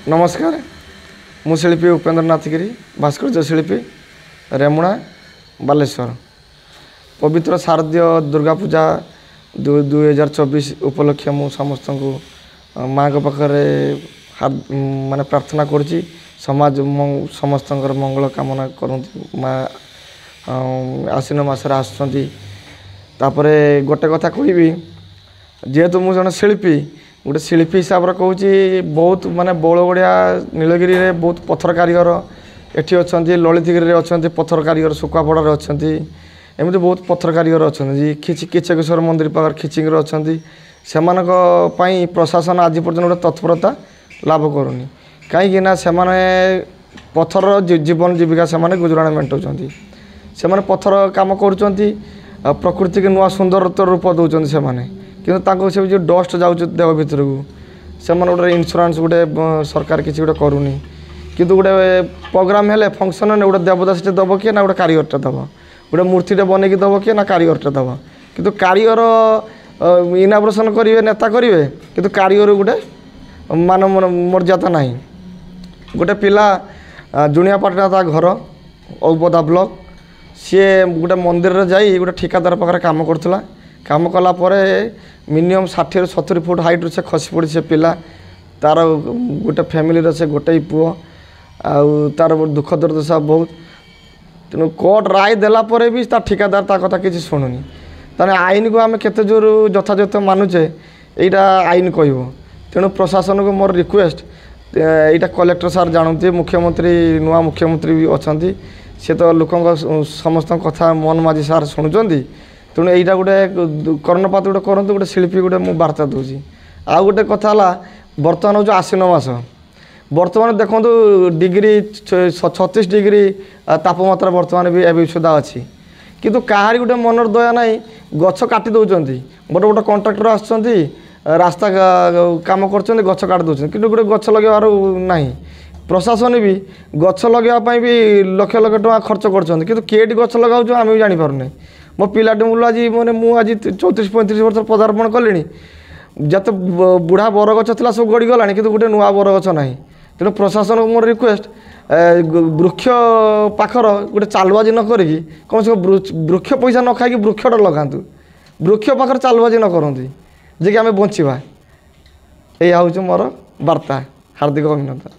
नमस्कार मु शिल्पी उपेन्द्र नाथ गिरी भास्कर्य शिल्पी रेमुणा बालेश्वर पवित्र शारदीय दुर्गा पूजा 2024 उपलक्ष्य मु समस्त को माँ के पाखे माने प्रार्थना करुँची समाज समस्त मंगल कामना करती माँ आश्विन मसरे आसुँचे गोटे कथा कहबी जेहेतु मुझे जन शिल्पी गोटे शिल्पी हिसाब से कहूँ बहुत माने बौलगड़िया नीलगिरी रे बहुत पत्थर कारीगर एटी अच्छा ललितगिरी अच्छा पत्थर कारीगर सुकुआपड़े अच्छा एमती बहुत पत्थर कारीगर अच्छा किचकेश्वर मंदिर पाखे खिचिंग अच्छा से प्रशासन आज पर्यटन गोटे तत्परता लाभ करूनी कहीं से पत्थर जीवन जीविका से गुजराण मेटाऊँ से पत्थर काम कर प्रकृति के नुआ सुंदर रूप दौरान से किंतु से जो डस्ट जाऊँ देह भितर को से गोटे इन्शुरांस गोटे सरकार किसी गोटे करूनी किंतु गोटे प्रोग्राम हेले फंक्शन गोटे देवदास दब किए ना गोटे कारीगरटे दब गोटे मूर्तिटे बनईक दब किए ना कारीगरटे दब किंतु कारीगर इनाग्रेसन करेंगे नेता करेंगे किंतु कारीगर गोटे मान मर्यादा ना गोटे पिला जुनियापाटना ता घर औबदा ब्लॉक सी गोटे मंदिर रे जाई गोटे ठिकादार पाखे काम करुला काम कला मिनिमम 60-70 फुट हाइट से खसी पड़ी से पिला तार गोटे फैमिली से गोटे पुओ तार दुख दुर्दशा बहुत तेणु कोर्ट राय देला भी ठिकादार ता कथा किसी शुणुनी ताने आईन को आम केते जोर यथायथ मानुचे यहाँ आईन कह तेणु प्रशासन को मोर रिक्वेस्ट यहाँ कलेक्टर सार जानते मुख्यमंत्री नुआ मुख्यमंत्री भी अच्छा सी तो लोक समस्त कथा मन माझी सार शुणुंट तेणु यहाँ गोटे कर्णपात गोटे करूँ गोटे शिल्पी गोटे मुझे वार्ता दूसरी आउ गोटे कथा बर्तमान हूँ आश्विन मास बर्तमान देखो डिग्री 36 डिग्री तापमात्रा बर्तमान भी ए सुधा अच्छी किंतु कहारी गोटे मनर दया ना गछ काटी दौरान बड़े बड़े कंट्राक्टर आसुँच रास्ता काम कर गछ काट दौरान कि गोटे गछ लगेबार ना प्रशासन भी गछ लगेवाई भी लक्ष लक्ष टका खर्च कर गछ लगाऊ आम भी जापर मो पिलाटे मूल आज मैंने मुझे 34-35 वर्ष पदार्पण कले जत बुढ़ा बरगछ था सब गड़ीगला कि गोटे नुआ बरगछ ना तेणु प्रशासन को मोर रिक्वेस्ट वृक्ष पाखर गोटे चालुबाजी न करी कम से कम वृक्ष पैसा न खाई वृक्षटा लगातु वृक्ष पाखर चालुबाजी न करती जे कि आम बचा यह हूँ मोर वार्ता हार्दिक अभिनंदन।